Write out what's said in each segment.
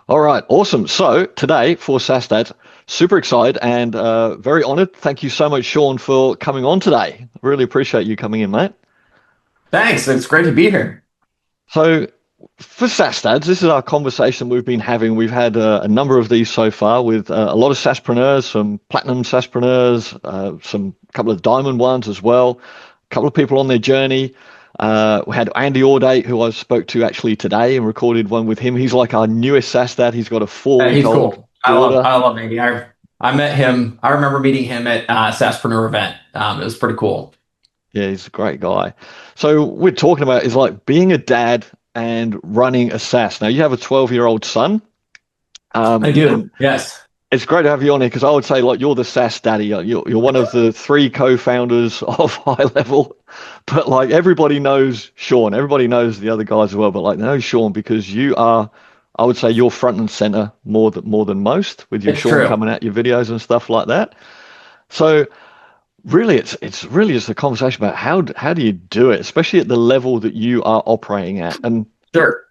All right, awesome. So today for SaaS Dads, super excited and very honored. Thank you so much, Shaun, for coming on today. Really appreciate you coming in, mate. Thanks. It's great to be here. So for SaaS Dads, this is our conversation we've been having. We've had a number of these so far with a lot of SaaSpreneurs, some platinum SaaSpreneurs, some couple of diamond ones as well, a couple of people on their journey. We had Andy Audate, who I spoke to actually today and recorded one with him. He's like our newest SaaS dad. He's got a 4 week He's old cool. daughter. I love Andy. I met him. I remember meeting him at SaaSpreneur event. It was pretty cool. Yeah, he's a great guy. So we're talking about is like being a dad and running a SaaS. Now you have a 12-year-old son, I and do. Yes. it's great to have you on here because I would say like you're the SaaS daddy. You're one of the three co-founders of High Level, but like everybody knows Shaun. Everybody knows the other guys as well, but like they know Shaun because you are. I would say you're front and center more than most with your It's Shaun true. coming at your videos and stuff like that. So really, it's really just a conversation about how do you do it, especially at the level that you are operating at. And Sure.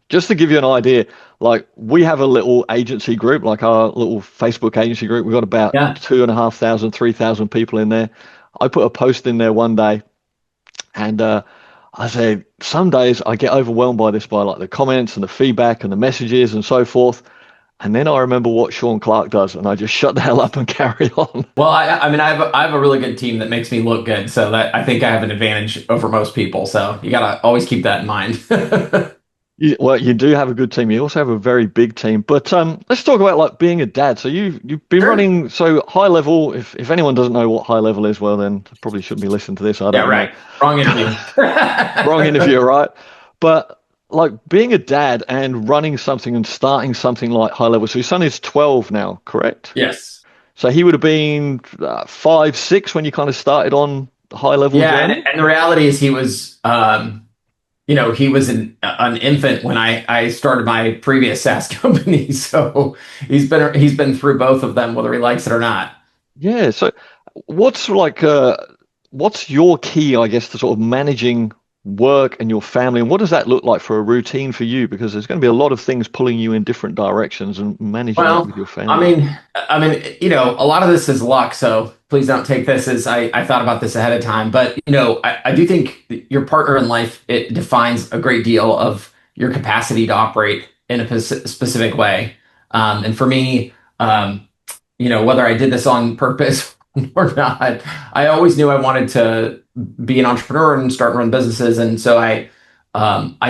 just to give you an idea, like we have a little agency group, like our little Facebook agency group. We've got about Yeah. 2,500, 3,000 people in there. I put a post in there one day, and I said some days I get overwhelmed by this, by like the comments and the feedback and the messages and so forth. And then I remember what Shaun Clark does, and I just shut the hell up and carry on. Well, I mean, I have a really good team that makes me look good, so that I think I have an advantage over most people. So you gotta always keep that in mind. Well, you do have a good team. You also have a very big team. But let's talk about like being a dad. So you've been Sure. running so high level. If anyone doesn't know what high level is, well then probably shouldn't be listening to this. I Yeah. don't know. Right. Wrong interview. Wrong interview, right? But like being a dad and running something and starting something like high level. So your son is 12 now, correct? Yes. So he would have been 5, 6 when you kind of started on the high level Yeah, and, journey. and the reality is he was he was an infant when I started my previous SaaS company. So he's been through both of them, whether he likes it or not. Yeah. So what's like what's your key, I guess, to sort of managing work and your family, and what does that look like for a routine for you? Because there's going to be a lot of things pulling you in different directions and managing that Well, with your I family. mean, a lot of this is luck. So please don't take this as I thought about this ahead of time. But I do think your partner in life, it defines a great deal of your capacity to operate in a specific way. And for me, whether I did this on purpose or not, I always knew I wanted to be an entrepreneur and start and run businesses. And so I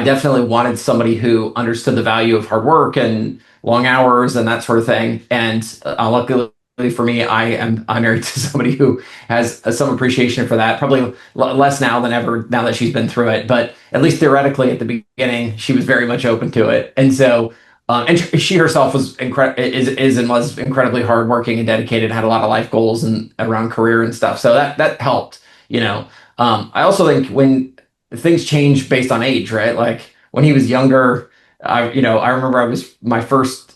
definitely wanted somebody who understood the value of hard work and long hours and that sort of thing. And luckily for me, I'm married to somebody who has some appreciation for that. Probably less now than ever now that she's been through it, but at least theoretically at the beginning, she was very much open to it. And so and she herself is and was incredibly hardworking and dedicated, had a lot of life goals and around career and stuff. So that helped, you know. I also think when things change based on age, right? Like when he was younger, I remember I was my last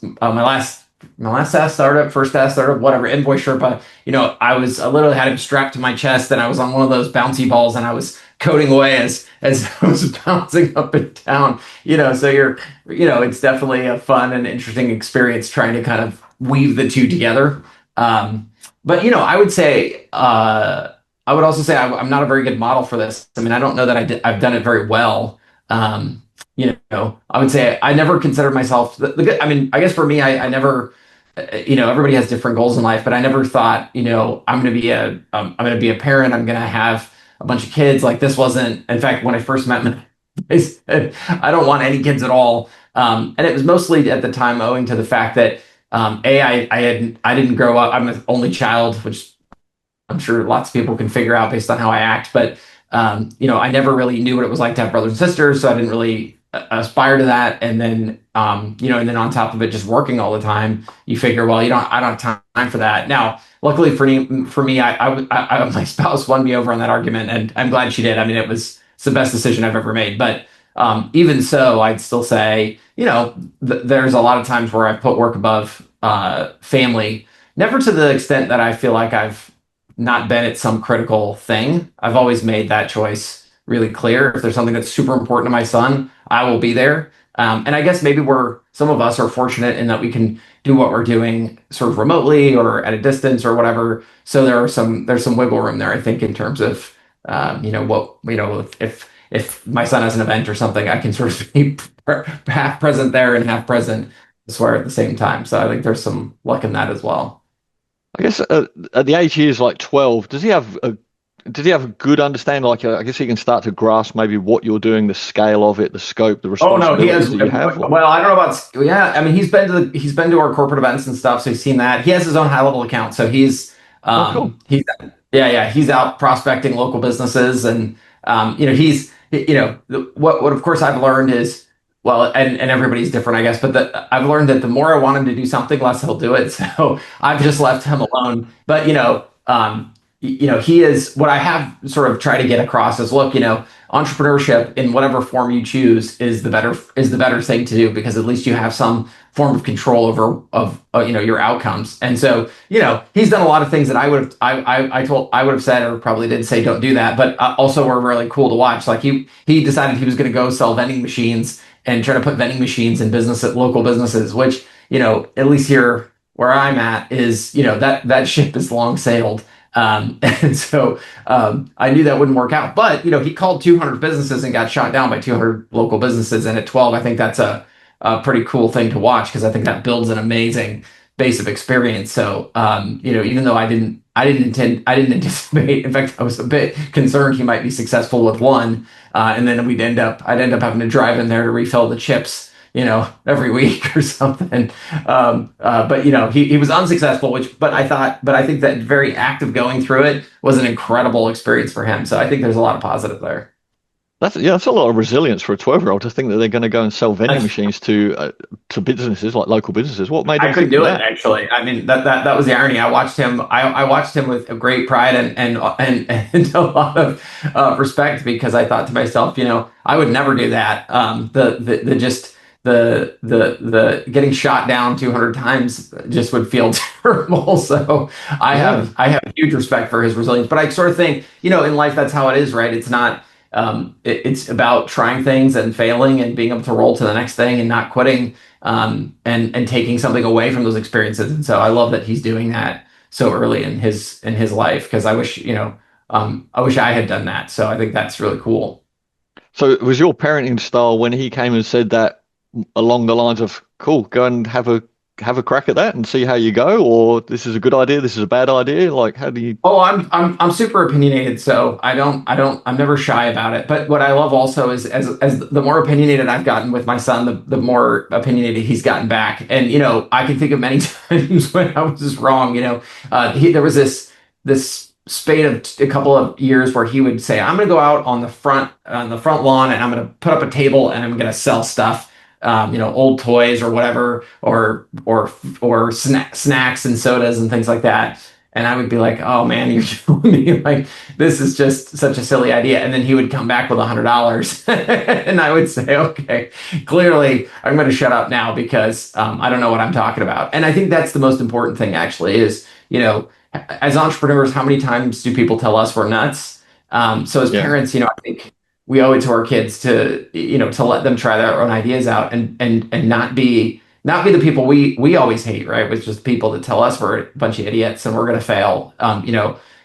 SaaS startup, first SaaS startup, whatever, Invoice Sherpa. I literally had him strapped to my chest, and I was on one of those bouncy balls, and I was coding away as I was bouncing up and down. So it's definitely a fun and interesting experience trying to kind of weave the two together. But I would also say I'm not a very good model for this. I mean, I don't know that I've done it very well. I would say I never considered myself I mean, I guess for me, I never, everybody has different goals in life, but I never thought, I'm going to be a parent. I'm going to have a bunch of kids. Like this wasn't, in fact, when I first met him, I said, I don't want any kids at all. And it was mostly at the time owing to the fact that, I didn't grow up. I'm an only child, which I'm sure lots of people can figure out based on how I act, but I never really knew what it was like to have brothers and sisters, so I didn't really aspire to that. And then, and then on top of it, just working all the time, you figure, well, I don't have time for that. Now, luckily for me, my spouse won me over on that argument, and I'm glad she did. I mean, it's the best decision I've ever made. But even so, I'd still say, there's a lot of times where I put work above family, never to the extent that I feel like I've not been at some critical thing. I've always made that choice really clear. If there's something that's super important to my son, I will be there. And I guess maybe some of us are fortunate in that we can do what we're doing sort of remotely or at a distance or whatever. So there's some wiggle room there, I think, in terms of if my son has an event or something, I can sort of be half present there and half present swear at the same time. So I think there's some luck in that as well. I guess at the age he is like 12, does he have a good understanding? Like, I guess he can start to grasp maybe what you're doing, the scale of it, the scope, the Oh no, he has. responsibilities that you have. Or? Well, I don't know about. Yeah, I mean, he's been to our corporate events and stuff, so he's seen that. He has his own high level account, so Oh, cool. he's yeah, he's out prospecting local businesses, and what of course I've learned is, well, and everybody's different, I guess, but I've learned that the more I want him to do something, less he'll do it. So I've just left him alone. But he is what I have sort of tried to get across is, look, entrepreneurship in whatever form you choose is the better thing to do, because at least you have some form of control over your outcomes. And so he's done a lot of things that I would have said, or probably did say don't do that, but also were really cool to watch. Like he decided he was going to go sell vending machines and try to put vending machines in business at local businesses, which at least here where I'm at is that ship is long sailed. And so I knew that wouldn't work out. But he called 200 businesses and got shot down by 200 local businesses. And at 12, I think that's a pretty cool thing to watch, because I think that builds an amazing base of experience. So even though I didn't anticipate. In fact, I was a bit concerned he might be successful with one, and then I'd end up having to drive in there to refill the chips every week or something. But he was unsuccessful, but I think that very act of going through it was an incredible experience for him. So I think there's a lot of positive there. That's a lot of resilience for a 12-year-old to think that they're going to go and sell vending machines to businesses, like local businesses. What made I them couldn't think of do it that? actually. I mean that was the irony. I watched him with great pride and a lot of respect, because I thought to myself, I would never do that. The getting shot down 200 times just would feel terrible. So Yeah. I have huge respect for his resilience. But I sort of think, in life that's how it is, right? It's not it's about trying things and failing and being able to roll to the next thing and not quitting, and taking something away from those experiences. And so I love that he's doing that so early in his life, because I wish I had done that. So I think that's really cool. So was your parenting style when he came and said that along the lines of, cool, go and have a crack at that and see how you go, or this is a good idea, this is a bad idea? Like, how do you? Oh, I'm super opinionated, so I'm never shy about it. But what I love also is, as the more opinionated I've gotten with my son, the more opinionated he's gotten back. And I can think of many times when I was just wrong. There was this spate of a couple of years where he would say, "I'm going to go out on the front lawn, and I'm going to put up a table, and I'm going to sell stuff." Old toys or whatever, or snacks and sodas and things like that. And I would be like, "Oh man, you're telling me like this is just such a silly idea." And then he would come back with $100, and I would say, "Okay, clearly I'm going to shut up now, because I don't know what I'm talking about." And I think that's the most important thing, actually, is as entrepreneurs, how many times do people tell us we're nuts? So as Yeah. parents, I think we owe it to our kids to let them try their own ideas out, and not be the people we always hate, right? Which is people that tell us we're a bunch of idiots and we're going to fail.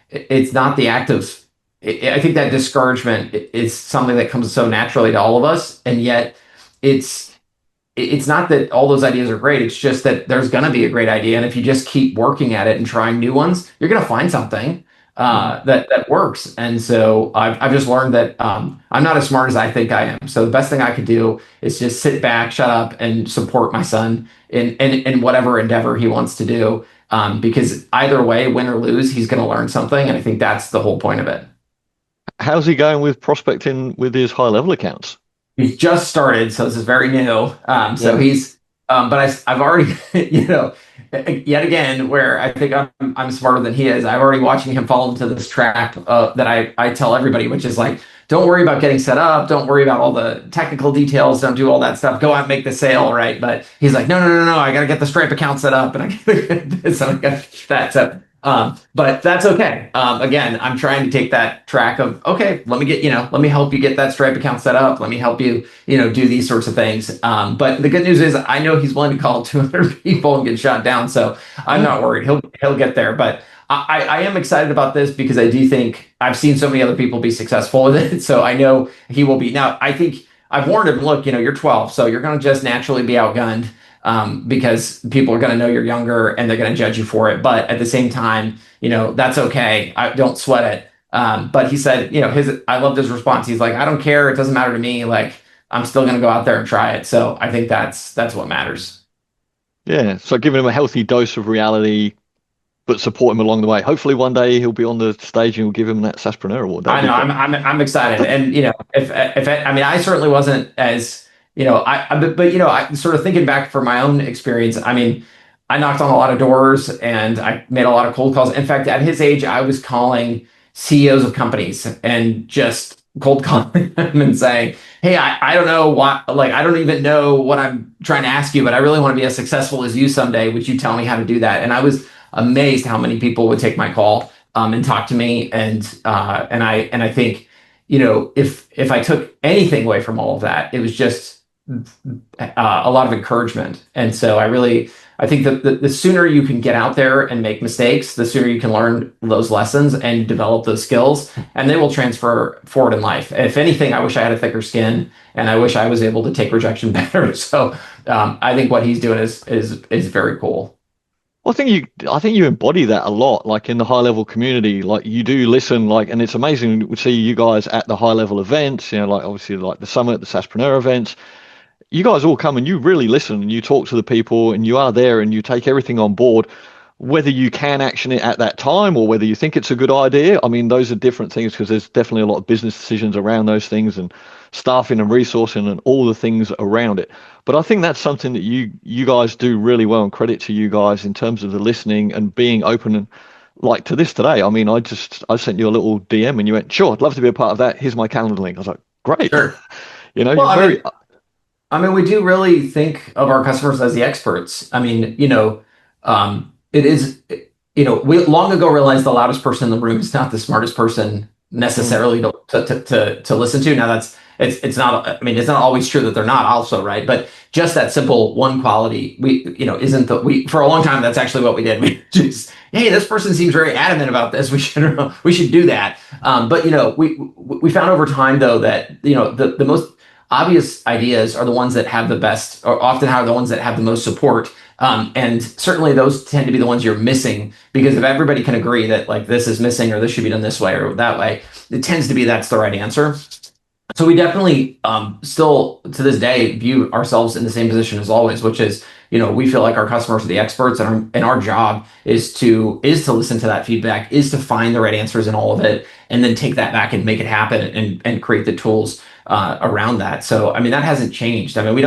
It's not the act of. I think that discouragement is something that comes so naturally to all of us, and yet it's not that all those ideas are great. It's just that there's going to be a great idea, and if you just keep working at it and trying new ones, you're going to find something Mhm. that works. And so I've just learned that I'm not as smart as I think I am. So the best thing I could do is just sit back, shut up, and support my son in whatever endeavor he wants to do. Because either way, win or lose, he's going to learn something, and I think that's the whole point of it. How's he going with prospecting with his high level accounts? He's just started, so this is very new. So Yeah. but I've already, yet again, where I think I'm smarter than he is. I'm already watching him fall into this trap that I tell everybody, which is like, don't worry about getting set up, don't worry about all the technical details, don't do all that stuff. Go out and make the sale, right? But he's like, no, no, no, no, I got to get the Stripe account set up, and I got to get this, and I got that. So But that's okay. Again, I'm trying to take that track of, okay, let me help you get that Stripe account set up. Let me help you, do these sorts of things. But the good news is I know he's willing to call 200 people and get shot down. So I'm Yeah. not worried. He'll get there. But I am excited about this because I do think I've seen so many other people be successful with it. So I know he will be. Now, I think I've warned him, look, you're 12, so you're going to just naturally be outgunned, because people are going to know you're younger and they're going to judge you for it. But at the same time, that's okay. I don't sweat it. But he said, I loved his response. He's like, I don't care. It doesn't matter to me. Like, I'm still going to go out there and try it. So I think that's what matters. Yeah. So giving him a healthy dose of reality, but support him along the way. Hopefully one day he'll be on the stage and we'll give him that SaaSpreneur award. That'd I be know great. I'm excited, and if I mean, I certainly wasn't as but I sort of thinking back from my own experience. I mean, I knocked on a lot of doors and I made a lot of cold calls. In fact, at his age, I was calling CEOs of companies and just cold calling them and saying, "Hey, I don't know what, like, I don't even know what I'm trying to ask you, but I really want to be as successful as you someday. Would you tell me how to do that?" And I was amazed how many people would take my call, and talk to me. And I think, if I took anything away from all of that, it was just a lot of encouragement. And so I think that the sooner you can get out there and make mistakes, the sooner you can learn those lessons and develop those skills, and they will transfer forward in life. If anything, I wish I had a thicker skin, and I wish I was able to take rejection better. So I think what he's doing is very cool. Well, I think you embody that a lot, like in the high level community. Like you do listen, like, and it's amazing to see you guys at the high level events. Like obviously like the summit, the SaaSpreneur events. You guys all come and you really listen and you talk to the people and you are there and you take everything on board, whether you can action it at that time or whether you think it's a good idea. I mean, those are different things because there's definitely a lot of business decisions around those things and staffing and resourcing and all the things around it. But I think that's something that you guys do really well, and credit to you guys in terms of the listening and being open. And like to this today, I mean, I sent you a little DM and you went, sure, I'd love to be a part of that. Here's my calendar link. I was like, great. Sure. You're Well, very, I mean, we do really think of our customers as the experts. I mean, it is, we long ago realized the loudest person in the room is not the smartest person mm, necessarily to listen to. Now it's not, I mean, it's not always true that they're not also, right? But just that simple one quality, isn't for a long time, that's actually what we did. We just, hey, this person seems very adamant about this. We should do that. But, we found over time though that, the most obvious ideas are the ones that have the best, or often are the ones that have the most support. And certainly those tend to be the ones you're missing, because if everybody can agree that like this is missing or this should be done this way or that way, it tends to be that's the right answer. So we definitely, still to this day view ourselves in the same position as always, which is, we feel like our customers are the experts, and our job is to listen to that feedback, is to find the right answers in all of it, and then take that back and make it happen, and create the tools around that. So I mean that hasn't changed. I mean we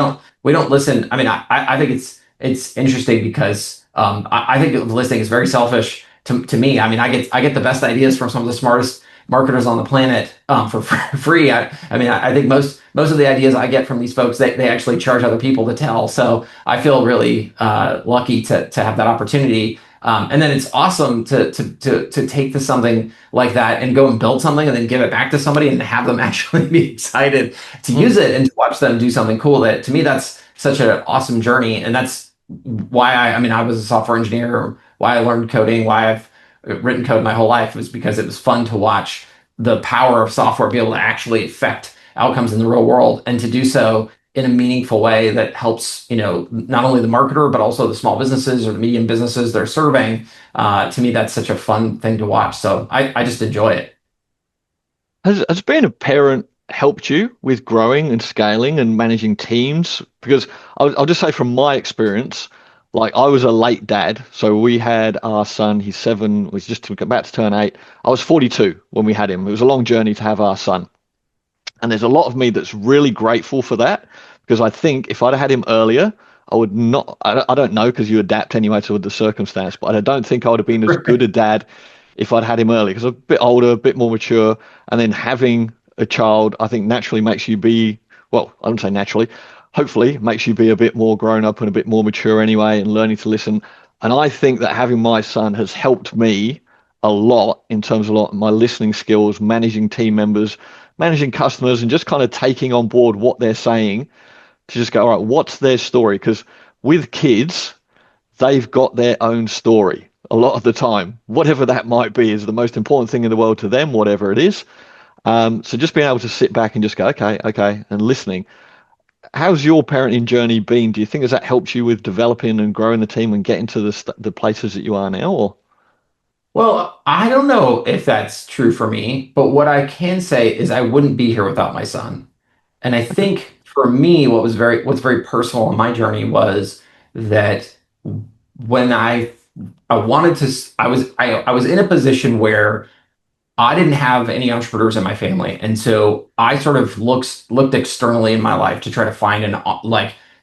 don't listen. I mean I think it's interesting because, I think listening is very selfish to me. I mean I get the best ideas from some of the smartest marketers on the planet, for free. I mean, I think most of the ideas I get from these folks, they actually charge other people to tell. So I feel really lucky to have that opportunity. And then it's awesome to take to something like that and go and build something and then give it back to somebody and have them actually be excited to use mm. it and to watch them do something cool. That to me, that's such an awesome journey, and that's why I mean, I was a software engineer, why I learned coding, why I've written code my whole life, was because it was fun to watch the power of software be able to actually affect outcomes in the real world, and to do so in a meaningful way that helps, not only the marketer, but also the small businesses or the medium businesses they're serving. To me, that's such a fun thing to watch. So I just enjoy it. Has being a parent helped you with growing and scaling and managing teams? Because I'll just say from my experience, like I was a late dad. So we had our son, he's 7, was just about to turn 8. I was 42 when we had him. It was a long journey to have our son. And there's a lot of me that's really grateful for that, because I think if I'd had him earlier, I would not, I don't know, because you adapt anyway to the circumstance, but I don't think I would have been as good a dad if I'd had him early, because I'm a bit older, a bit more mature. And then having a child, I think naturally makes you be, well, I don't say naturally, hopefully makes you be a bit more grown up and a bit more mature anyway, and learning to listen. And I think that having my son has helped me a lot in terms of a lot of my listening skills, managing team members, managing customers, and just kind of taking on board what they're saying to just go, all right, what's their story? Because with kids, they've got their own story a lot of the time. Whatever that might be is the most important thing in the world to them, whatever it is. So just being able to sit back and just go, okay, okay, and listening. How's your parenting journey been? Do you think has that helped you with developing and growing the team and getting to the places that you are now? Or Well, I don't know if that's true for me, but what I can say is I wouldn't be here without my son. And I think for me, what's very personal in my journey was that when I wanted to, I was in a position where I didn't have any entrepreneurs in my family, and so I sort of looked externally in my life to try to find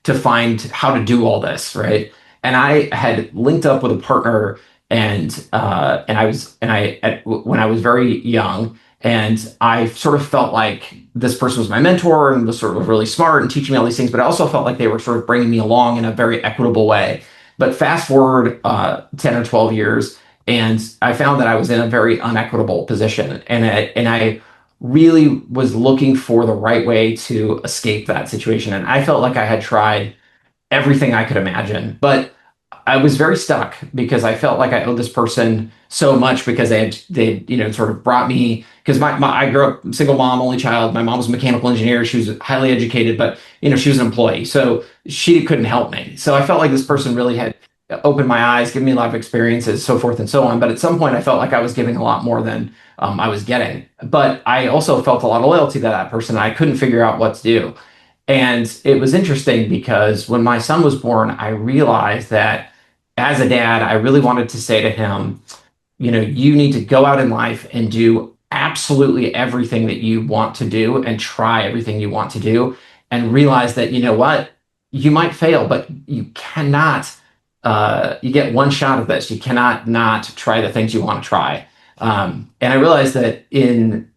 to find how to do all this, right? And I had linked up with a partner, and I was and I at, when I was very young, and I sort of felt like this person was my mentor and was sort of really smart and teaching me all these things, but I also felt like they were sort of bringing me along in a very equitable way. But fast forward 10 or 12 years, and I found that I was in a very unequitable position, and I really was looking for the right way to escape that situation. And I felt like I had tried everything I could imagine, but I was very stuck because I felt like I owed this person so much because they sort of brought me because I grew up single mom, only child. My mom was a mechanical engineer. She was highly educated, but she was an employee, so she couldn't help me. So I felt like this person really had opened my eyes, given me a lot of experiences, so forth and so on. But at some point, I felt like I was giving a lot more than I was getting. But I also felt a lot of loyalty to that person. And I couldn't figure out what to do. And it was interesting because when my son was born, I realized that as a dad, I really wanted to say to him, you need to go out in life and do absolutely everything that you want to do and try everything you want to do and realize that, you know what, you might fail, but you cannot, you get one shot at this. You cannot not try the things you want to try. And I realized that in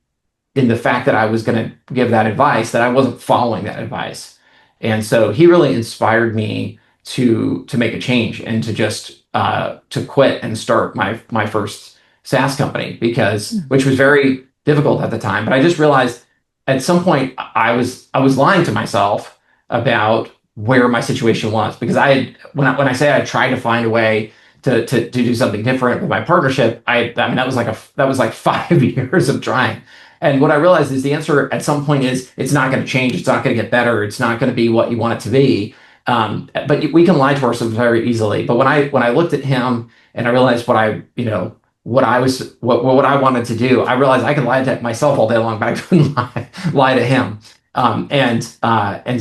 the fact that I was going to give that advice, that I wasn't following that advice. And so he really inspired me to make a change and to just to quit and start my first SaaS company because which was very difficult at the time. But I just realized at some point I was lying to myself about where my situation was because I had when I say I tried to find a way to do something different with my partnership, I mean that was like 5 years of trying. And what I realized is the answer at some point is it's not going to change. It's not going to get better. It's not going to be what you want it to be. But we can lie to ourselves very easily. But when I looked at him and I realized what I wanted to do, I realized I could lie to myself all day long, but I couldn't lie to him. And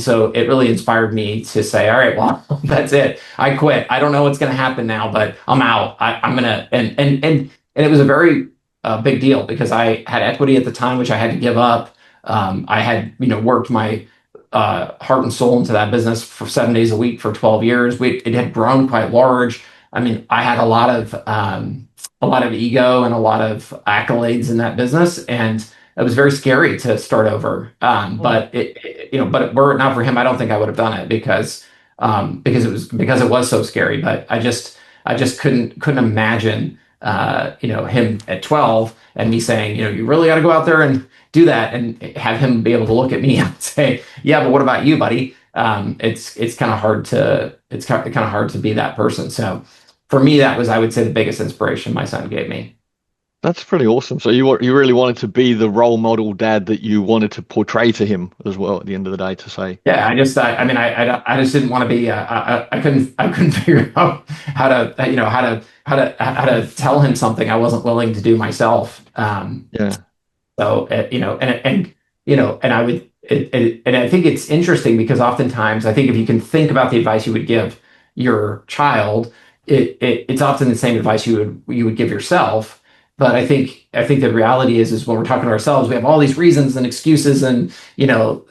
so it really inspired me to say, all right, well, that's it. I quit. I don't know what's going to happen now, but I'm out. I'm gonna and it was a very big deal because I had equity at the time, which I had to give up. I had worked my heart and soul into that business for 7 days a week for 12 years. It had grown quite large. I mean, I had a lot of ego and a lot of accolades in that business, and it was very scary to start over. But but were it not for him, I don't think I would have done it because it was so scary. But I just couldn't imagine him at 12 and me saying, you really got to go out there and do that and have him be able to look at me and say, yeah, but what about you, buddy? It's kind of hard to be that person. So for me, that was, I would say, the biggest inspiration my son gave me. that's pretty awesome. So you really wanted to be the role model dad that you wanted to portray to him as well at the end of the day to say, Yeah, I mean, I just didn't want to be. I couldn't figure out how to tell him something I wasn't willing to do myself. yeah, So and I would and I think it's interesting because oftentimes I think if you can think about the advice you would give your child, it's often the same advice you would give yourself. But I think the reality is when we're talking to ourselves, we have all these reasons and excuses and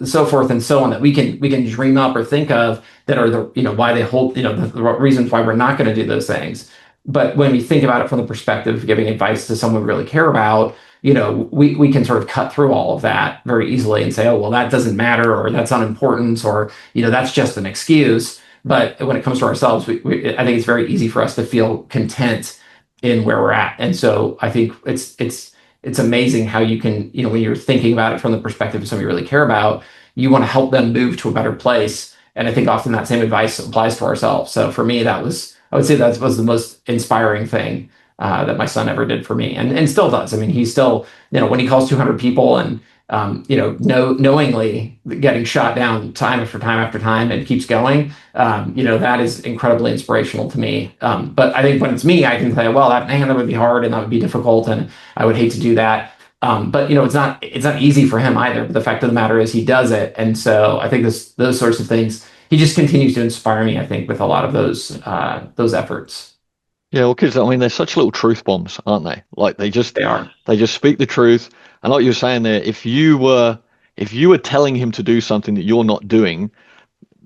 so forth and so on that we can dream up or think of that are the why they hold the reasons why we're not going to do those things. But when we think about it from the perspective of giving advice to someone we really care about, we can sort of cut through all of that very easily and say, oh, well, that doesn't matter, or that's unimportant, or, that's just an excuse. But when it comes to ourselves, I think it's very easy for us to feel content in where we're at. And so I think it's amazing how you can, when you're thinking about it from the perspective of somebody you really care about, you want to help them move to a better place. And I think often that same advice applies to ourselves. So for me, I would say that was the most inspiring thing that my son ever did for me, and still does. I mean, he's still, when he calls 200 people and, knowingly getting shot down time after time after time and keeps going, that is incredibly inspirational to me. But I think when it's me, I can say, well, that would be hard and that would be difficult and I would hate to do that. But it's not easy for him either. But the fact of the matter is he does it. And so I think those sorts of things, he just continues to inspire me, I think, with a lot of those efforts. Yeah, well, kids, I mean, they're such little truth bombs, aren't they? Like They are. they just speak the truth. And like you were saying there, if you were telling him to do something that you're not doing,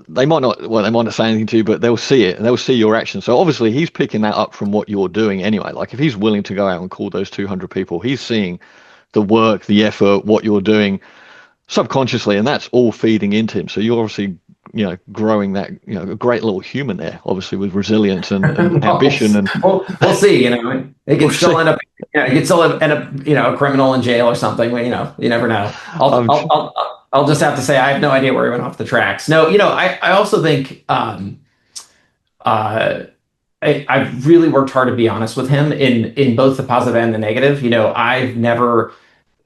they might not say anything to you, but they'll see it and they'll see your action. So obviously he's picking that up from what you're doing anyway. Like if he's willing to go out and call those 200 people, he's seeing the work, the effort, what you're doing subconsciously, and that's all feeding into him. So you're obviously, growing that, a great little human there, obviously with resilience and ambition, and We'll see. It we'll could still see. end up. It could still end up. A criminal in jail or something. You never know. I'm, I'll just have to say I have no idea where he went off the tracks. No, I also think I've really worked hard to be honest with him in both the positive and the negative. I've never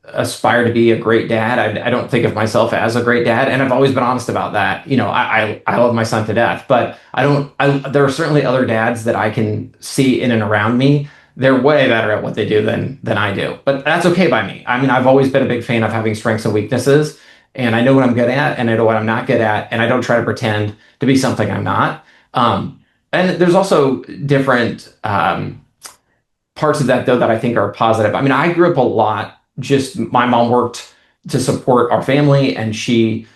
aspire to be a great dad. I don't think of myself as a great dad, and I've always been honest about that. I love my son to death, but I don't. There are certainly other dads that I can see in and around me. They're way better at what they do than I do, but that's okay by me. I mean, I've always been a big fan of having strengths and weaknesses, and I know what I'm good at, and I know what I'm not good at, and I don't try to pretend to be something I'm not. And there's also different parts of that though that I think are positive. I mean, I grew up a lot. Just my mom worked to support our family, and she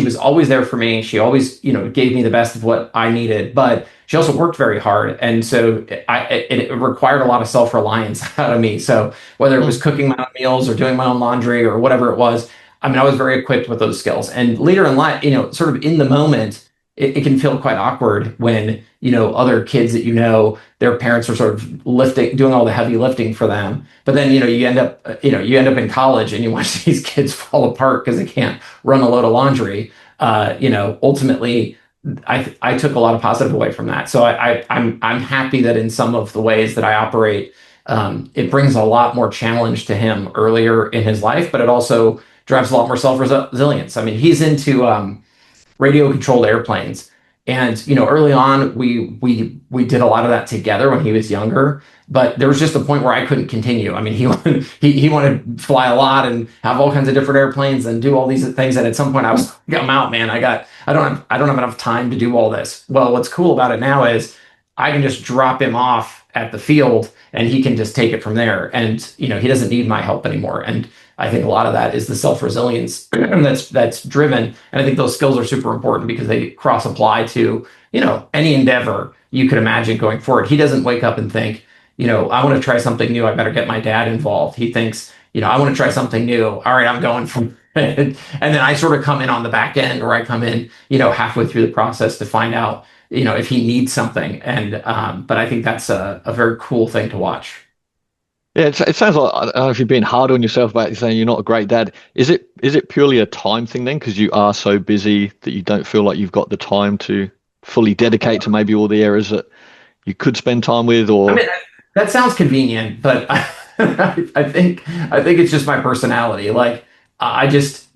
was always there for me. She always gave me the best of what I needed, but she also worked very hard, and so it required a lot of self-reliance out of me. So whether it was cooking my own meals or doing my own laundry or whatever it was, I mean, I was very equipped with those skills. And later in life, sort of in the moment, it can feel quite awkward when other kids that their parents are sort of doing all the heavy lifting for them, but then you end up in college and you watch these kids fall apart because they can't run a load of laundry. Ultimately, I took a lot of positive away from that. So I'm happy that in some of the ways that I operate, it brings a lot more challenge to him earlier in his life, but it also drives a lot more self-resilience. I mean, he's into radio controlled airplanes. And early on, we did a lot of that together when he was younger. But there was just a point where I couldn't continue. I mean, he wanted to fly a lot and have all kinds of different airplanes and do all these things. And at some point, I was like, I'm out, man. I don't have enough time to do all this. Well, what's cool about it now is I can just drop him off at the field and he can just take it from there. And he doesn't need my help anymore. And I think a lot of that is the self-resilience that's driven. And I think those skills are super important because they cross apply to, any endeavor you could imagine going forward. He doesn't wake up and think, I want to try something new. I better get my dad involved. He thinks, I want to try something new. All right, I'm going from and then I sort of come in on the back end, or I come in, halfway through the process to find out, if he needs something. And but I think that's a very cool thing to watch. yeah, it sounds like, I don't know if you're being hard on yourself about saying you're not a great dad. Is it purely a time thing then, because you are so busy that you don't feel like you've got the time to fully dedicate to maybe all the areas that you could spend time with? I Or mean, that sounds convenient, but I think it's just my personality. Like I just,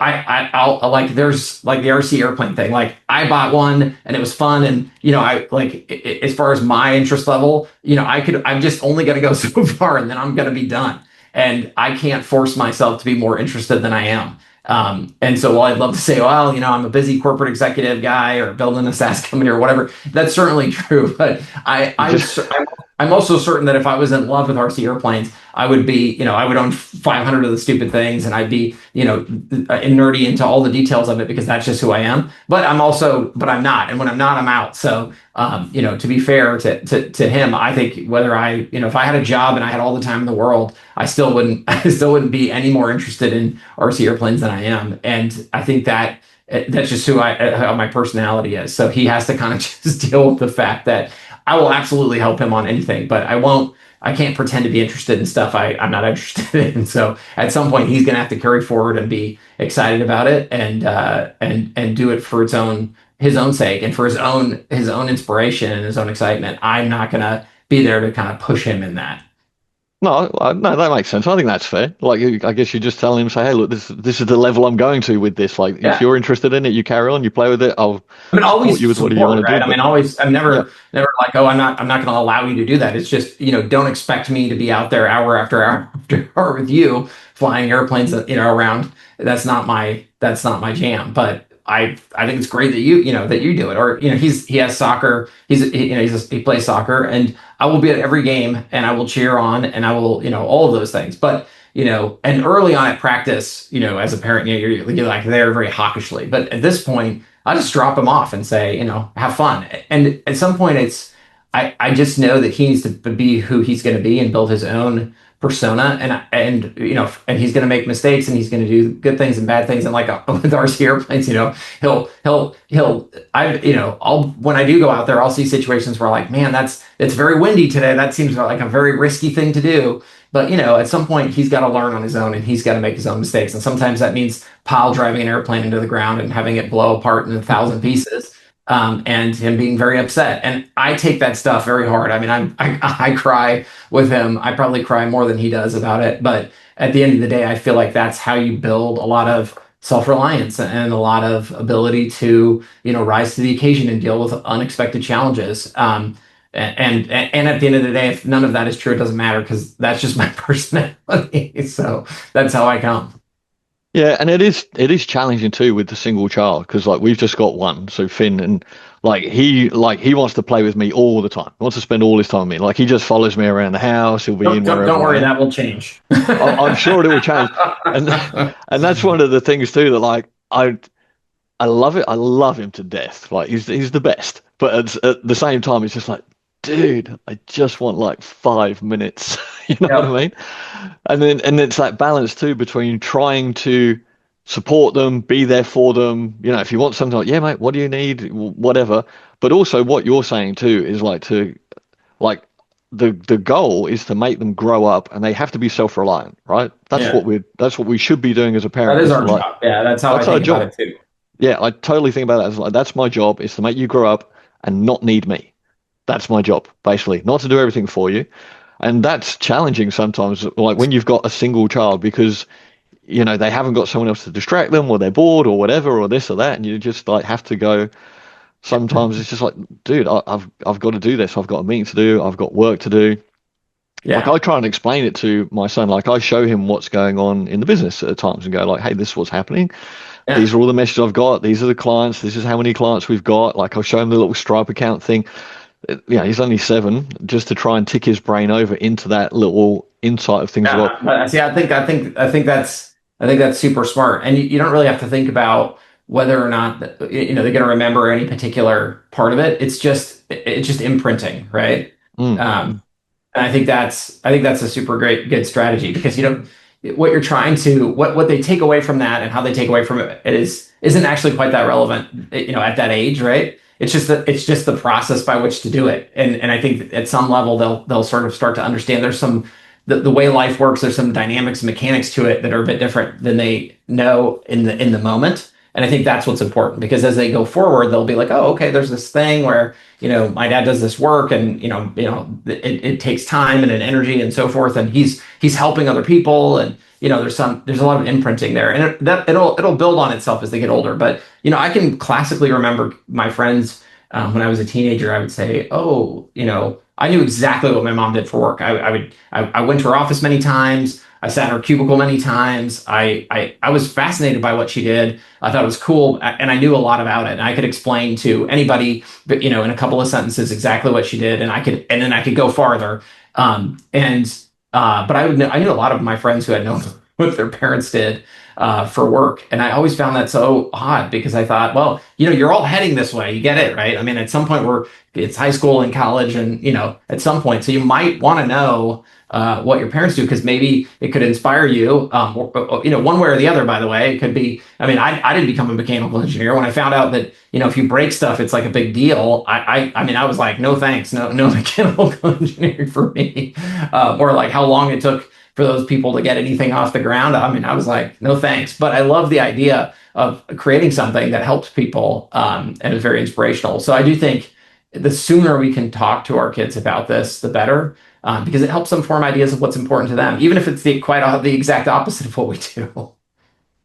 I'll like there's like the RC airplane thing. Like I bought one and it was fun, and I like as far as my interest level, I'm just only gonna go so far, and then I'm gonna be done. And I can't force myself to be more interested than I am. And so while I'd love to say, well, I'm a busy corporate executive guy or building a SaaS company or whatever, that's certainly true. But I'm also certain that if I was in love with RC airplanes, I would be, I would own 500 of the stupid things, and I'd be, nerdy into all the details of it because that's just who I am. But I'm not. And when I'm not, I'm out. So, to be fair to him, I think whether if I had a job and I had all the time in the world, I still wouldn't be any more interested in RC airplanes than I am. And I think that that's just how my personality is. So he has to kind of just deal with the fact that I will absolutely help him on anything, but I can't pretend to be interested in stuff I'm not interested in. So at some point he's going to have to carry forward and be excited about it and do it for his own sake and for his own inspiration and his own excitement. I'm not going to be there to kind of push him in that. No, no, that makes sense. I think that's fair. Like, I guess you just tell him, say, hey, look, this is the level I'm going to with this. Like, if Yeah. you're interested in it, you carry on, you play with it. I'll I mean, support you always with whatever you support, want to right? do. I But mean, always, I'm yeah, never like, oh, I'm not going to allow you to do that. It's just, don't expect me to be out there hour after hour after hour with you flying airplanes, around. That's not my jam. But I think it's great that that you do it. Or, he has soccer. He plays soccer, and I will be at every game, and I will cheer on, and I will, all of those things. But and early on at practice, as a parent, you're like there very hawkishly. But at this point, I just drop him off and say, have fun. And at some point, I just know that he needs to be who he's going to be and build his own persona. And he's going to make mistakes and he's going to do good things and bad things. And like with RC airplanes, when I do go out there, I'll see situations where like, man, it's very windy today. That seems like a very risky thing to do. But at some point he's got to learn on his own and he's got to make his own mistakes. And sometimes that means pile driving an airplane into the ground and having it blow apart in 1,000 pieces. And him being very upset. And I take that stuff very hard. I mean, I cry with him. I probably cry more than he does about it. But at the end of the day, I feel like that's how you build a lot of self-reliance and a lot of ability to, rise to the occasion and deal with unexpected challenges. And at the end of the day, if none of that is true, it doesn't matter because that's just my personality. So that's how I come. yeah, and it is challenging too with the single child because like we've just got one, so Finn, and like he wants to play with me all the time. He wants to spend all his time with me. Like he just follows me around the house. He'll be in Don't wherever worry, I am. that will change. I'm sure it will change, and and that's one of the things too that like I love it. I love him to death. Like he's the best. But at the same time, it's just like, dude, I just want like 5 minutes. You know what I Yep. mean? And it's that balance too between trying to support them, be there for them. If you want something like, yeah, mate, what do you need? Whatever. But also what you're saying too is like the goal is to make them grow up and they have to be self-reliant, right? Yeah. That's what we should be doing as a That parent is is to our like job. Yeah, that's how I that's our think about job. it too. Yeah, I totally think about that as like that's my job is to make you grow up and not need me. That's my job, basically, not to do everything for you. And that's challenging sometimes, like when you've got a single child because they haven't got someone else to distract them or they're bored or whatever or this or that, and you just like have to go. Sometimes it's just like, dude, I've got to do this. I've got a meeting to do. I've got work to do. Like Yeah. I try and explain it to my son. Like I show him what's going on in the business at times and go like, hey, this is what's happening. Yeah. These are all the messages I've got. These are the clients. This is how many clients we've got. Like I'll show him the little Stripe account thing. He's only 7, just to try and tick his brain over into that little insight of things as well. Yeah. But see, I think that's super smart. And you don't really have to think about whether or not they're going to remember any particular part of it. It's just imprinting, right? Mm, Um, And I think that's a super good strategy because what you're trying to what they take away from that and how they take away from it isn't actually quite that relevant, at that age, right? It's just the process by which to do it. And I think at some level they'll sort of start to understand there's the way life works, there's some dynamics and mechanics to it that are a bit different than they know in the moment. And I think that's what's important because as they go forward, they'll be like, oh, okay, there's this thing where my dad does this work and it takes time and an energy and so forth, and he's helping other people, and there's a lot of imprinting there, and it'll build on itself as they get older. But I can classically remember my friends when I was a teenager. I would say, oh, I knew exactly what my mom did for work. I went to her office many times. I sat in her cubicle many times. I was fascinated by what she did. I thought it was cool, and I knew a lot about it. And I could explain to anybody, but in a couple of sentences, exactly what she did, and then I could go farther. But I knew a lot of my friends who had known what their parents did. for work. And I always found that so odd because I thought, well, you're all heading this way. You get it, right? I mean, at some point it's high school and college and, at some point, so you might want to know what your parents do because maybe it could inspire you, one way or the other, by the way. It could be, I mean, I didn't become a mechanical engineer. When I found out that, if you break stuff, it's like a big deal. I mean, I was like, no, thanks. No mechanical engineering for me. Or like how long it took for those people to get anything off the ground. I mean, I was like, no, thanks. But I love the idea of creating something that helps people, and is very inspirational. So I do think the sooner we can talk to our kids about this, the better, because it helps them form ideas of what's important to them, even if it's the exact opposite of what we do.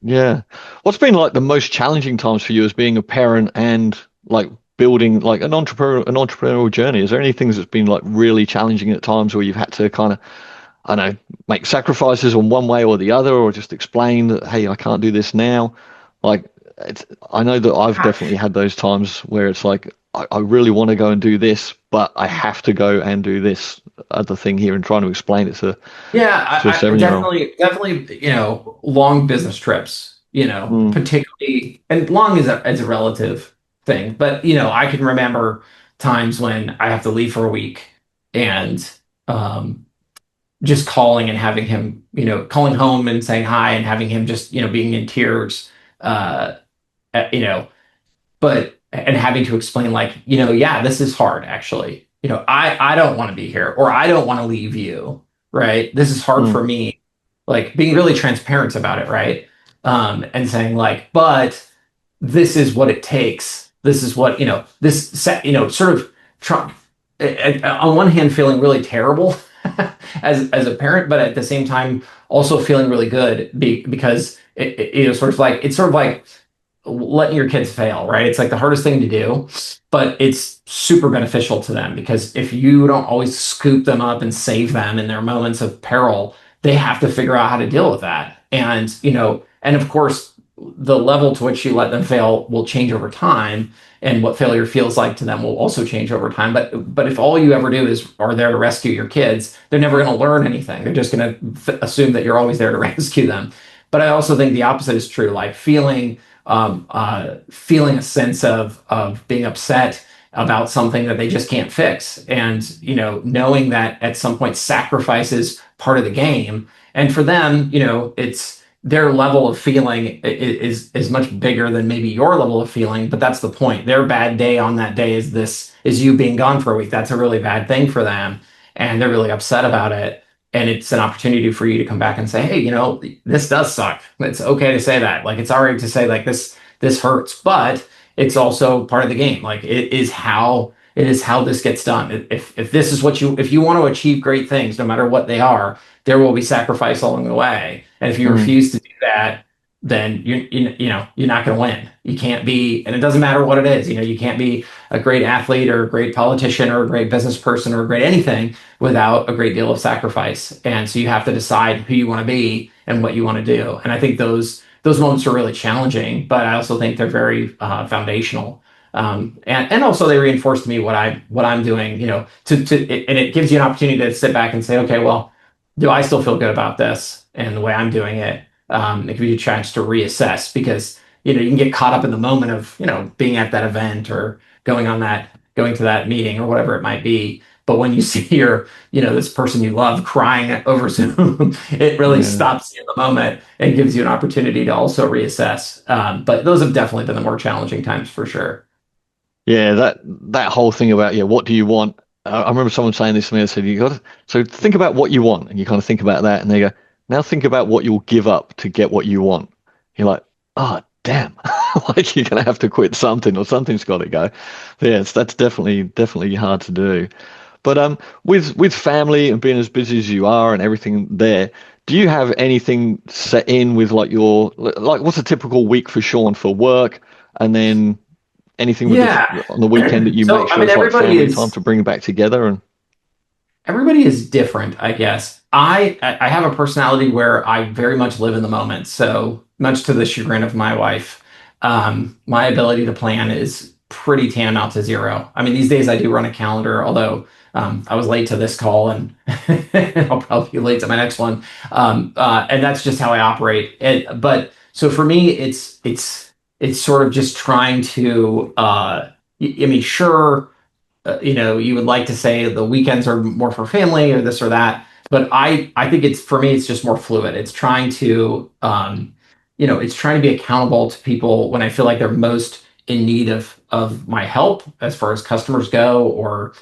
Yeah. What's been like the most challenging times for you as being a parent and like building like an entrepreneurial journey? Is there any things that's been like really challenging at times where you've had to kind of, I don't know, make sacrifices on one way or the other, or just explain that, hey, I can't do this now? Like, I know that I've definitely had those times where it's like, I really want to go and do this, but I have to go and do this other thing here and trying to explain it Yeah, to a I 7-year-old. definitely, long business trips, Mm, particularly, and long is a relative thing, but I can remember times when I have to leave for a week and um, just calling and having him, calling home and saying hi and having him just, being in tears, uh, uh, you know, but and having to explain like, yeah, this is hard actually. I don't want to be here or I don't want to leave you, right? This is hard for mm, me. Like being really transparent about it, right? And saying like, but this is what it takes. This is what, this set, sort of try, on one hand feeling really terrible as a parent, but at the same time also feeling really good because it's sort of like letting your kids fail, right? It's like the hardest thing to do, but it's super beneficial to them because if you don't always scoop them up and save them in their moments of peril, they have to figure out how to deal with that. And of course, the level to which you let them fail will change over time, and what failure feels like to them will also change over time. But if all you ever do is are there to rescue your kids, they're never going to learn anything. They're just going to assume that you're always there to rescue them. But I also think the opposite is true, like feeling a sense of being upset about something that they just can't fix, and knowing that at some point sacrifice is part of the game, and for them, it's their level of feeling is much bigger than maybe your level of feeling, but that's the point. Their bad day on that day is you being gone for a week. That's a really bad thing for them, and they're really upset about it. And it's an opportunity for you to come back and say, hey, this does suck. It's okay to say that. Like, it's all right to say like this hurts, but it's also part of the game. Like, it is how this gets done. If this is if you want to achieve great things, no matter what they are, there will be sacrifice along the way. And if you mm. refuse to do that, then you're not going to win. You can't be, and it doesn't matter what it is. You can't be a great athlete or a great politician or a great business person or a great anything without a great deal of sacrifice. And so you have to decide who you want to be and what you want to do. And I think those moments are really challenging, but I also think they're very foundational. And also they reinforce to me what I'm doing. And it gives you an opportunity to sit back and say, okay, well, do I still feel good about this and the way I'm doing it? It gives you a chance to reassess because you can get caught up in the moment of being at that event or going to that meeting or whatever it might be. But when you see this person you love crying over Zoom, it really Yeah. stops you in the moment and gives you an opportunity to also reassess. But those have definitely been the more challenging times for sure. Yeah, that whole thing about, yeah, what do you want? I remember someone saying this to me. I said, you got to, so think about what you want, and you kind of think about that, and they go, now think about what you'll give up to get what you want. You're like, oh damn, like you're gonna have to quit something, or something's got to go. Yes, that's definitely hard to do. But with family and being as busy as you are and everything there, do you have anything set in with like what's a typical week for Shaun for work, and then anything with Yeah. on the weekend that you make So I sure mean, is like family time to bring back together? And everybody is different, I guess. I have a personality where I very much live in the moment. So much to the chagrin of my wife, my ability to plan is pretty tantamount to zero. I mean, these days I do run a calendar, although I was late to this call and I'll probably be late to my next one. And that's just how I operate. But So for me, it's sort of just trying to, I mean, sure, you would like to say the weekends are more for family or this or that, but I think it's for me, it's just more fluid. It's trying to, it's trying to be accountable to people when I feel like they're most in need of my help as far as customers go or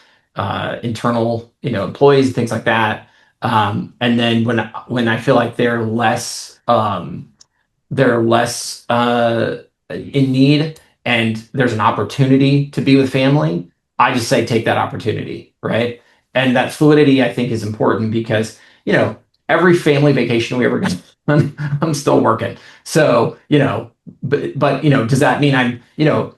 internal, employees and things like that. And then when I feel like they're less in need and there's an opportunity to be with family, I just say take that opportunity, right? And that fluidity I think is important because, you know, every family vacation we ever go on, I'm still working. So, but does that mean I'm,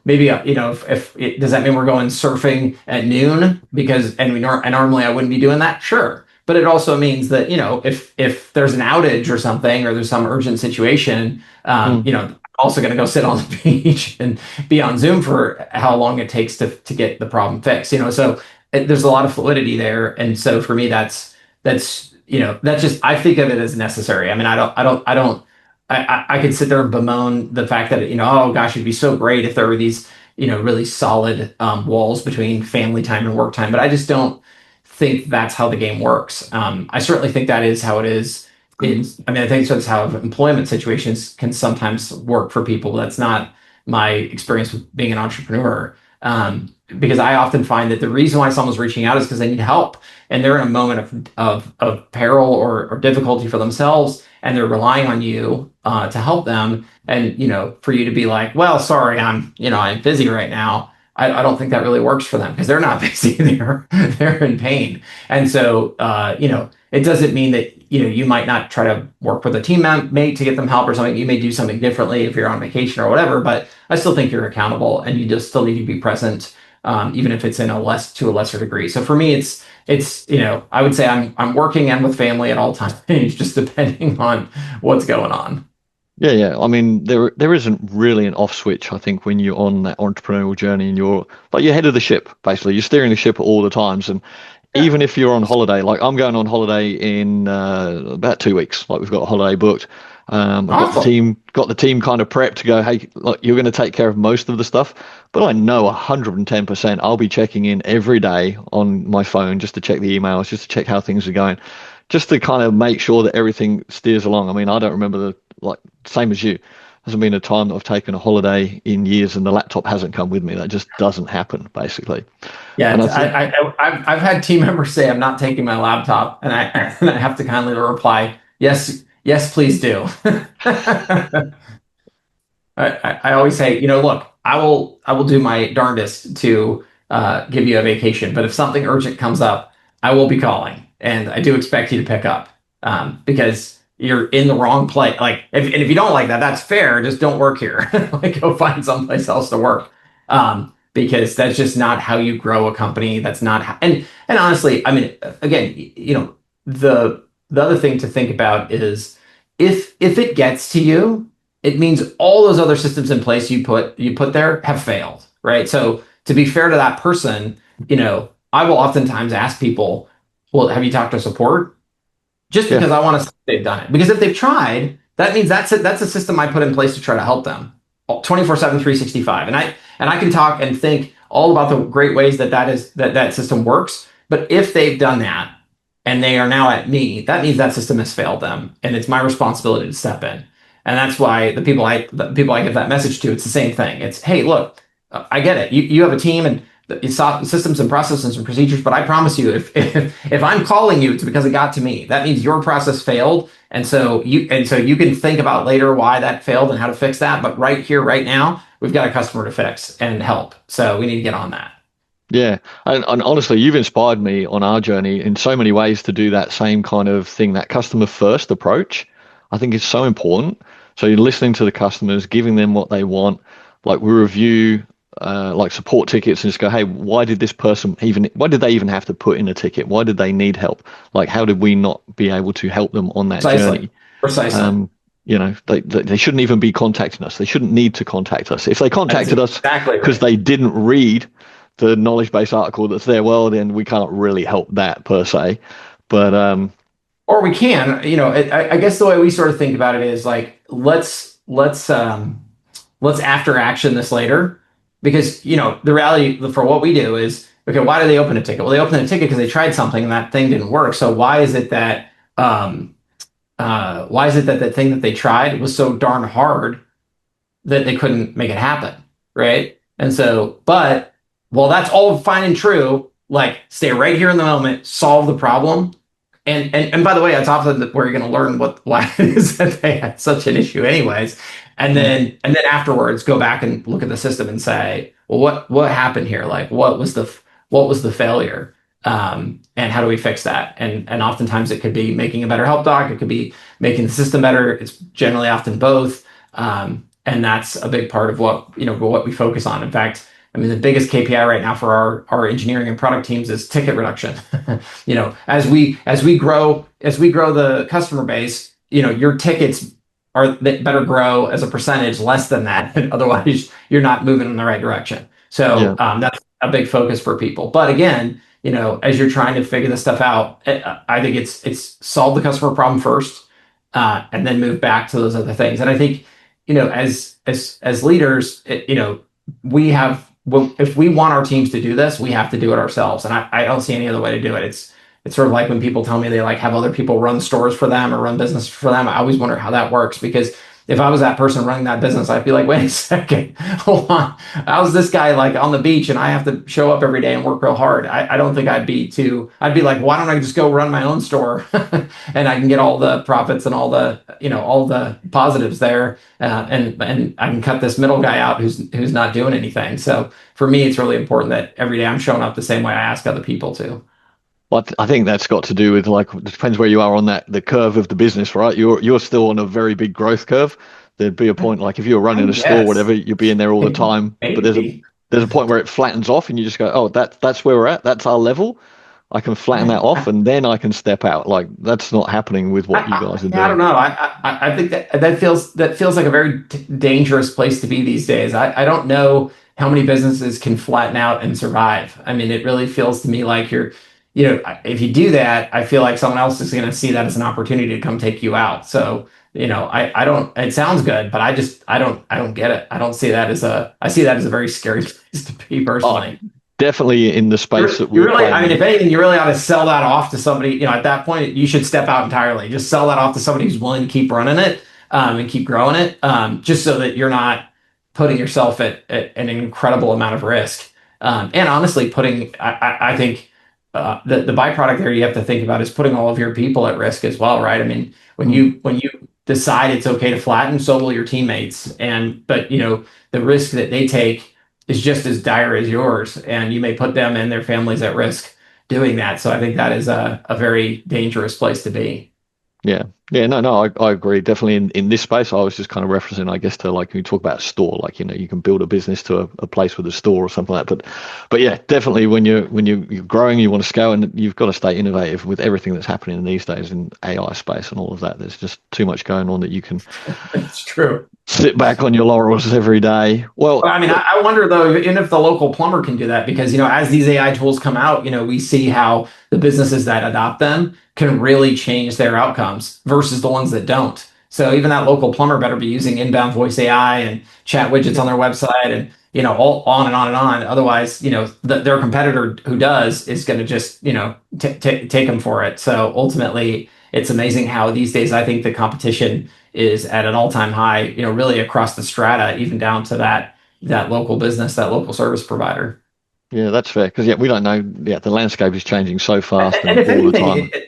maybe, does that mean we're going surfing at noon because, and normally I wouldn't be doing that? Sure. But it also means that, if there's an outage or something, or there's some urgent situation, Mm. I'm also going to go sit on the beach and be on Zoom for how long it takes to get the problem fixed. So there's a lot of fluidity there, and so for me, that's just I think of it as necessary. I mean, I could sit there and bemoan the fact that oh gosh, it'd be so great if there were these really solid walls between family time and work time, but I just don't think that's how the game works. I certainly think that is how it is I mean, I think that's how employment situations can sometimes work for people. That's not my experience with being an entrepreneur. Because I often find that the reason why someone's reaching out is because they need help and they're in a moment of peril or difficulty for themselves, and they're relying on you to help them. And for you to be like, well, sorry, I'm busy right now. I don't think that really works for them because they're not busy. They're in pain, and so it doesn't mean that you might not try to work with a teammate to get them help or something. You may do something differently if you're on vacation or whatever, but I still think you're accountable and you just still need to be present, even if it's to a lesser degree. So for me, it's I would say I'm working and with family at all times, just depending on what's going on. Yeah, yeah. I mean, there isn't really an off switch, I think, when you're on that entrepreneurial journey and you're head of the ship, basically. You're steering the ship at all the times. And Yeah. even if you're on holiday, like I'm going on holiday in about 2 weeks, like we've got a holiday booked. I've Awesome. got the team kind of prepped to go, hey, look, you're going to take care of most of the stuff, but I know 110% I'll be checking in every day on my phone just to check the emails, just to check how things are going, just to kind of make sure that everything steers along. I mean, I don't remember like, same as you. Hasn't been a time that I've taken a holiday in years and the laptop hasn't come with me. That just doesn't happen, basically. Yeah, And I think, I've had team members say I'm not taking my laptop, and I and I have to kindly reply, yes, yes, please do. I always say, look, I will do my darndest to give you a vacation, but if something urgent comes up, I will be calling, and I do expect you to pick up because you're in the wrong place. Like, if you don't like that, that's fair. Just don't work here. Like, go find someplace else to work. Because that's just not how you grow a company. That's not how, and honestly, I mean, again, the other thing to think about is if it gets to you, it means all those other systems in place you put there have failed, right? So to be fair to that person, I will oftentimes ask people, well, have you talked to support? Just yeah, because I want to see if they've done it. Because if they've tried, that means that's a system I put in place to try to help them 24/7, 365. And I can talk and think all about the great ways that system works. But if they've done that and they are now at me, that means that system has failed them. And it's my responsibility to step in. And that's why the people I give that message to, it's the same thing. It's, hey, look, I get it. You have a team and systems and processes and procedures, but I promise you, if I'm calling you, it's because it got to me. That means your process failed, and so you can think about later why that failed and how to fix that. But right here, right now, we've got a customer to fix and help. So we need to get on that. yeah. And honestly, you've inspired me on our journey in so many ways to do that same kind of thing, that customer first approach. I think is so important. So you're listening to the customers, giving them what they want. Like we review like support tickets and just go, hey, why did they even have to put in a ticket? Why did they need help? Like, how did we not be able to help them on that Precisely. journey? Precisely. Um, they shouldn't even be contacting us. They shouldn't need to contact us. If they That is contacted us exactly because right. they didn't read the knowledge base article that's there, well, then we can't really help that per se. But Or we can, I guess the way we sort of think about it is like, let's after action this later, because the reality for what we do is, okay, why do they open a ticket? Well, they opened a ticket because they tried something and that thing didn't work. So why is it that the thing that they tried was so darn hard that they couldn't make it happen, right? And so, but well, that's all fine and true. Like, stay right here in the moment, solve the problem, and by the way, that's often where you're going to learn why it is that they had such an issue, anyways. And then afterwards, go back and look at the system and say, well, what happened here? Like, what was the failure? And how do we fix that? And oftentimes it could be making a better help doc. It could be making the system better. It's generally often both. And that's a big part of what we focus on. In fact, I mean, the biggest KPI right now for our engineering and product teams is ticket reduction. As we grow the customer base, your tickets better grow as a percentage less than that. Otherwise, you're not moving in the right direction. So Yeah. that's a big focus for people. But again, as you're trying to figure this stuff out, I think it's solve the customer problem first, and then move back to those other things. And I think, as leaders, we have, well, if we want our teams to do this, we have to do it ourselves. And I don't see any other way to do it. It's sort of like when people tell me they like have other people run stores for them or run business for them. I always wonder how that works, because if I was that person running that business, I'd be like, wait a second, hold on. How's this guy like on the beach and I have to show up every day and work real hard? I don't think I'd be like, why don't I just go run my own store and I can get all the profits and all the positives there. And I can cut this middle guy out who's not doing anything. So for me, it's really important that every day I'm showing up the same way I ask other people to. Well, I think that's got to do with, like, it depends where you are on the curve of the business, right? You're still on a very big growth curve. There'd be a point, like, if you're running a store, Yes, whatever, you'd be in there all the time. But there's a maybe. there's a point where it flattens off, and you just go, oh, that's where we're at. That's our level. I can flatten that off, and then I can step out. Like, that's not happening with what you guys are Yeah, I don't doing. know. I think that feels like a very dangerous place to be these days. I don't know how many businesses can flatten out and survive. I mean, it really feels to me like if you do that, I feel like someone else is going to see that as an opportunity to come take you out. So, I don't. It sounds good, but I don't get it. I see that as a very scary place to be Oh, personally. definitely in the space that You we're really, I playing mean, if in. anything, you really ought to sell that off to somebody. At that point, you should step out entirely. Just sell that off to somebody who's willing to keep running it, and keep growing it, just so that you're not putting yourself at an incredible amount of risk. And honestly, I think the byproduct there you have to think about is putting all of your people at risk as well, right? I mean, when Mm. you decide it's okay to flatten, so will your teammates, but the risk that they take is just as dire as yours, and you may put them and their families at risk doing that. So I think that is a very dangerous place to be. Yeah. Yeah, no, I agree. Definitely in this space, I was just kind of referencing, I guess, to, like, when you talk about a store, like, you can build a business to a place with a store or something like that. But yeah, definitely when you're growing, you want to scale, and you've got to stay innovative with everything that's happening these days in AI space and all of that. There's just too much going on that you can It's true. sit back on your laurels every day. Well, Well, I mean, I wonder though, even if the local plumber can do that, because as these AI tools come out, we see how the businesses that adopt them can really change their outcomes versus the ones that don't. So even that local plumber better be using inbound voice AI and chat widgets on their website, and all on and on and on. Otherwise, their competitor who does is going to just take them for it. So ultimately, it's amazing how these days I think the competition is at an all-time high, really across the strata, even down to that local business, that local service provider. yeah, that's fair, because yeah, we don't know. Yeah, the landscape is changing so fast And and if all the anything, time.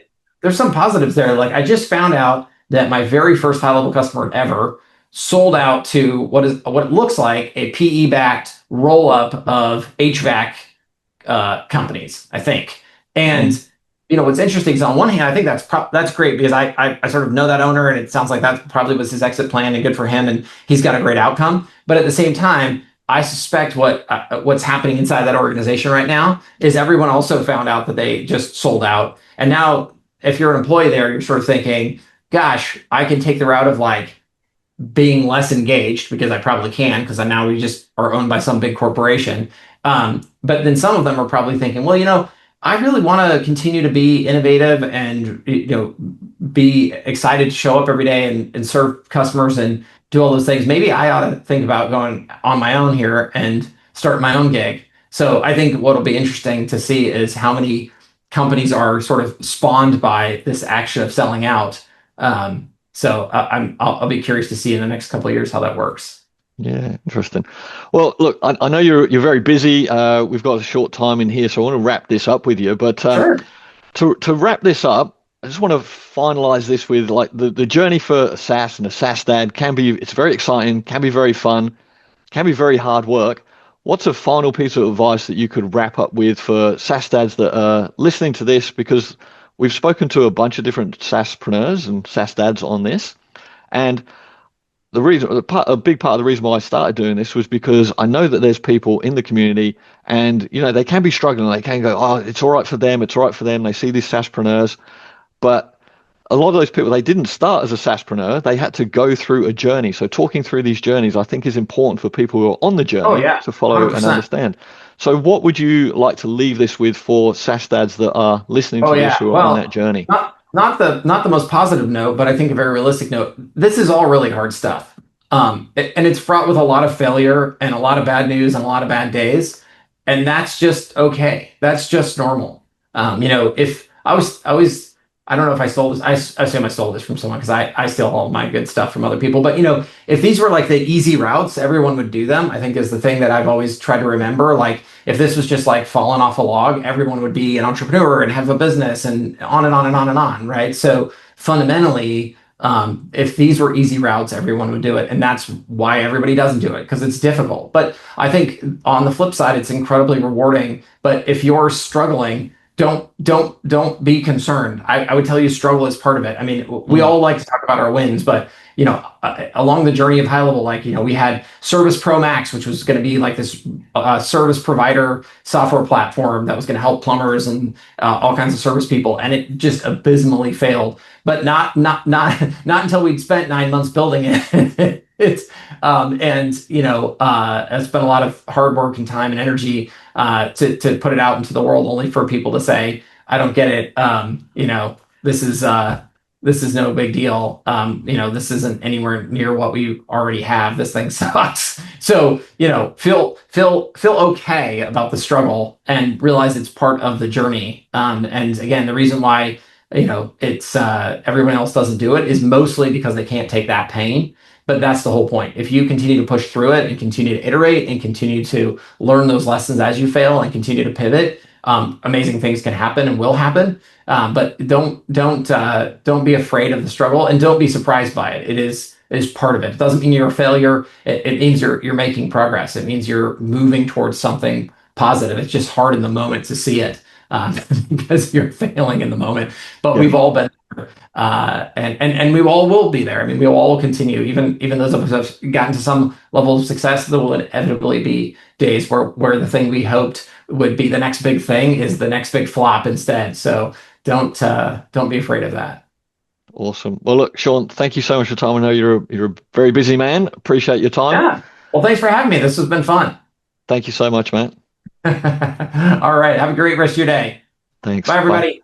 there's some positives there. Like, I just found out that my very first high-level customer ever sold out to what it looks like a PE-backed roll-up of HVAC companies, I think. And Mm. what's interesting is, on one hand, I think that's great, because I sort of know that owner, and it sounds like that probably was his exit plan, and good for him, and he's got a great outcome. But at the same time, I suspect what's happening inside that organization right now is everyone also found out that they just sold out, and now if you're an employee there, you're sort of thinking, "Gosh, I can take the route of like being less engaged, because I probably can, because now we just are owned by some big corporation." But then some of them are probably thinking, well, I really want to continue to be innovative and be excited to show up every day and serve customers and do all those things. Maybe I ought to think about going on my own here and start my own gig. So I think what'll be interesting to see is how many companies are sort of spawned by this action of selling out. I'll be curious to see in the next couple of years how that works. Yeah, interesting. Well, look, I know you're very busy. We've got a short time in here, so I want to wrap this up with you. But Sure. to wrap this up, I just want to finalize this with like the journey for a SaaS and a SaaS dad can be it's very exciting, can be very fun, can be very hard work. What's a final piece of advice that you could wrap up with for SaaS dads that are listening to this? Because we've spoken to a bunch of different SaaSpreneurs and SaaS dads on this, and a big part of the reason why I started doing this was because I know that there's people in the community, and they can be struggling. They can go, oh, it's all right for them, it's all right for them. They see these SaaSpreneurs, but a lot of those people, they didn't start as a SaaSpreneur. They had to go through a journey. So talking through these journeys, I think, is important for people who are on the Oh journey yeah, to follow and 100%. understand. So what would you like to leave this with for SaaS dads that are listening Oh to this yeah. who are on that Well, journey? not the most positive note, but I think a very realistic note. This is all really hard stuff. And it's fraught with a lot of failure and a lot of bad news and a lot of bad days. And that's just okay. That's just normal. If I don't know if I stole this. I assume I stole this from someone because I steal all my good stuff from other people. But if these were like the easy routes, everyone would do them. I think is the thing that I've always tried to remember. Like if this was just like falling off a log, everyone would be an entrepreneur and have a business and on and on and on and on, right? So fundamentally, if these were easy routes, everyone would do it, and that's why everybody doesn't do it because it's difficult. But I think on the flip side, it's incredibly rewarding. But if you're struggling, don't be concerned. I would tell you struggle is part of it. I mean, we Mm, all like to talk about our wins, but along the journey of HighLevel, like we had Service Pro Max, which was going to be like this service provider software platform that was going to help plumbers and all kinds of service people, and it just abysmally failed. But not until we'd spent 9 months building it. It's I spent a lot of hard work and time and energy to put it out into the world, only for people to say, "I don't get it." This is no big deal. This isn't anywhere near what we already have. This thing sucks. So feel okay about the struggle and realize it's part of the journey. And again, the reason why it's everyone else doesn't do it is mostly because they can't take that pain. But that's the whole point. If you continue to push through it and continue to iterate and continue to learn those lessons as you fail and continue to pivot, amazing things can happen and will happen. But don't be afraid of the struggle and don't be surprised by it. It is part of it. It doesn't mean you're a failure. It means you're making progress. It means you're moving towards something positive. It's just hard in the moment to see it because you're failing in the moment. But yeah, we've all been and we all will be there. I mean, we will all continue, even those of us who have gotten to some level of success. There will inevitably be days where the thing we hoped would be the next big thing is the next big flop instead. So don't be afraid of that. awesome. Well, look, Shaun, thank you so much for your time. I know you're a very busy man. Appreciate your time. Yeah. Well, thanks for having me. This has been fun. Thank you so much, man. All right. Have a great rest of your day. Thanks. Bye, Bye. everybody.